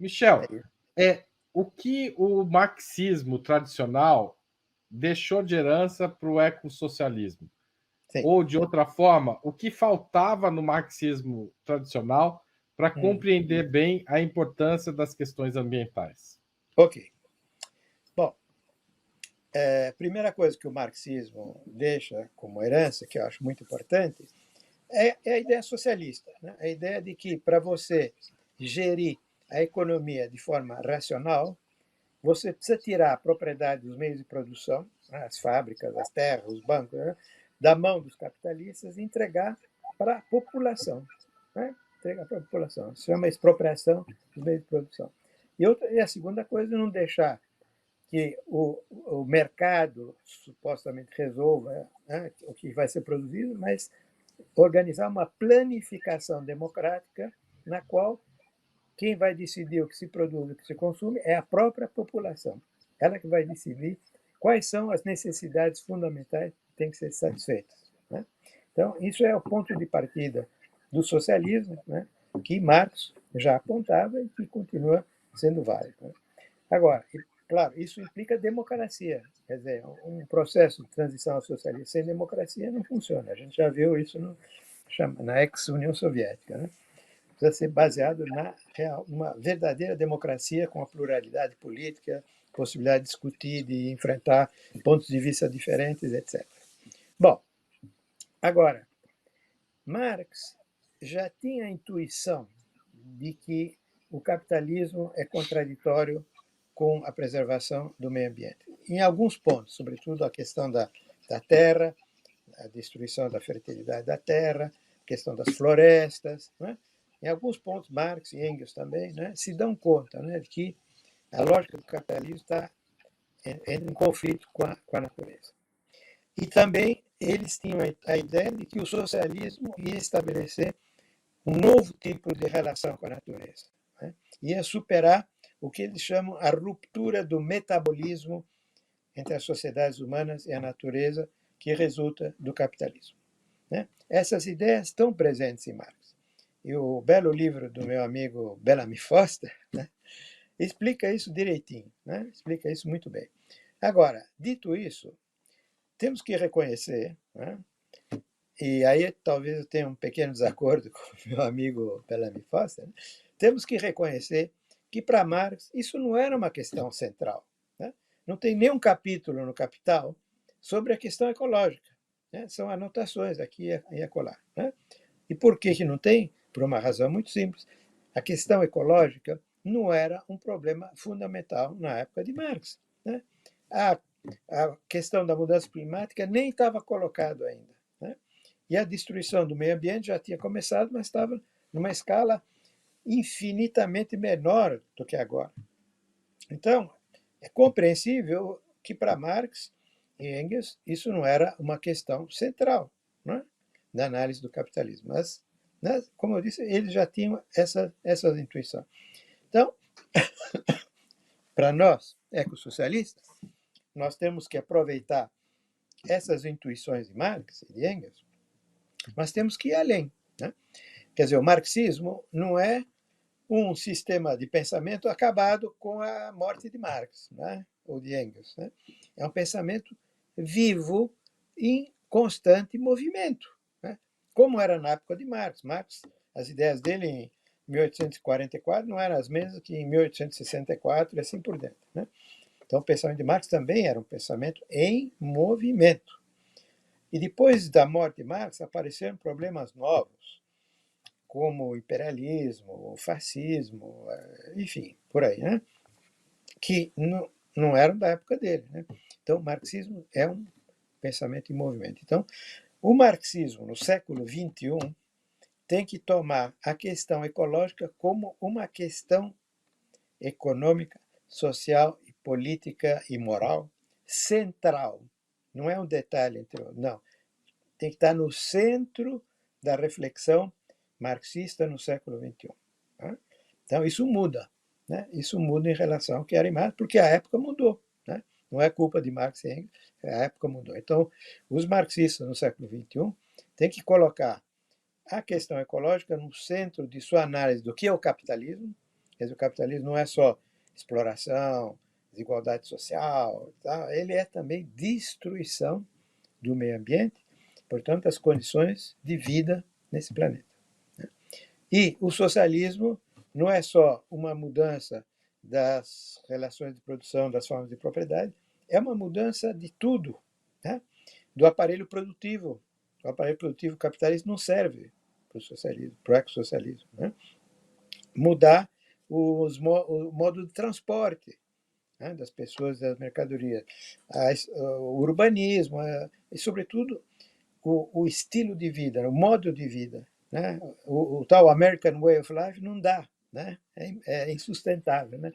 Michel, É isso. o que o marxismo tradicional deixou de herança para o ecossocialismo? Sim. Ou, de outra forma, o que faltava no marxismo tradicional para Hum. compreender bem a importância das questões ambientais? Ok. Bom, a primeira coisa que o marxismo deixa como herança, que eu acho muito importante, é a ideia socialista, né? A ideia de que, para você gerir a economia de forma racional, você precisa tirar a propriedade dos meios de produção, né, as fábricas, as terras, os bancos, né, da mão dos capitalistas e entregar para a população. Né? Entregar para a população. Isso chama expropriação dos meios de produção. E a segunda coisa é não deixar que o mercado supostamente resolva, né, o que vai ser produzido, mas organizar uma planificação democrática na qual quem vai decidir o que se produz e o que se consome é a própria população. Ela que vai decidir quais são as necessidades fundamentais que têm que ser satisfeitas. Né? Então, isso é o ponto de partida do socialismo, né, que Marx já apontava e que continua sendo válido. Né? Agora, claro, isso implica democracia. Quer dizer, um processo de transição ao socialismo sem democracia não funciona. A gente já viu isso na ex-União Soviética. Né? Precisa ser baseado na uma verdadeira democracia com a pluralidade política, possibilidade de discutir, de enfrentar pontos de vista diferentes, etc. Bom, agora, Marx já tinha a intuição de que o capitalismo é contraditório com a preservação do meio ambiente. Em alguns pontos, sobretudo a questão da terra, a destruição da fertilidade da terra, a questão das florestas, né? Em alguns pontos, Marx e Engels também, né, se dão conta, né, de que a lógica do capitalismo está em conflito com a natureza. E também eles tinham a ideia de que o socialismo ia estabelecer um novo tipo de relação com a natureza. Né? Ia superar o que eles chamam a ruptura do metabolismo entre as sociedades humanas e a natureza que resulta do capitalismo. Né? Essas ideias estão presentes em Marx. E o belo livro do meu amigo Bellamy Foster, né, explica isso direitinho, né? Explica isso muito bem. Agora, dito isso, temos que reconhecer, né, e aí talvez eu tenha um pequeno desacordo com o meu amigo Bellamy Foster, né, temos que reconhecer que para Marx isso não era uma questão central. Né? Não tem nenhum capítulo no Capital sobre a questão ecológica. Né? São anotações aqui e acolá. Né? E por que não tem? Por uma razão muito simples. A questão ecológica não era um problema fundamental na época de Marx. Né? A, a questão da mudança climática nem estava colocado ainda. Né? E a destruição do meio ambiente já tinha começado, mas estava numa escala infinitamente menor do que agora. Então, é compreensível que para Marx e Engels isso não era uma questão central, né, na análise do capitalismo. Mas, né, como eu disse, eles já tinham essas intuições. Então, para nós, ecossocialistas, nós temos que aproveitar essas intuições de Marx e de Engels, mas temos que ir além. Né? Quer dizer, o marxismo não é um sistema de pensamento acabado com a morte de Marx, né? Ou de Engels. Né? É um pensamento vivo em constante movimento, né? Como era na época de Marx. Marx, as ideias dele em 1844 não eram as mesmas que em 1864 e assim por diante. Né? Então, o pensamento de Marx também era um pensamento em movimento. E depois da morte de Marx apareceram problemas novos, como o imperialismo, o fascismo, enfim, por aí, né? Que não eram da época dele. Né? Então, o marxismo é um pensamento em movimento. Então, o marxismo no século XXI tem que tomar a questão ecológica como uma questão econômica, social, política e moral central. Não é um detalhe entre outros, não. Tem que estar no centro da reflexão marxista no século XXI. Né? Então, isso muda. Né? Isso muda em relação ao que era em Marx, porque a época mudou. Né? Não é culpa de Marx e Engels, a época mudou. Então, os marxistas no século XXI têm que colocar a questão ecológica no centro de sua análise do que é o capitalismo, Quer dizer, o capitalismo não é só exploração, desigualdade social, tá? Ele é também destruição do meio ambiente, portanto, as condições de vida nesse planeta. E o socialismo não é só uma mudança das relações de produção, das formas de propriedade, é uma mudança de tudo, né? Do aparelho produtivo. O aparelho produtivo capitalista não serve para o socialismo, para o ecossocialismo, né? Mudar o modo de transporte, né, das pessoas, das mercadorias, o urbanismo, e, sobretudo, o estilo de vida, o modo de vida. Né? O tal American Way of Life não dá, né? É insustentável. Né?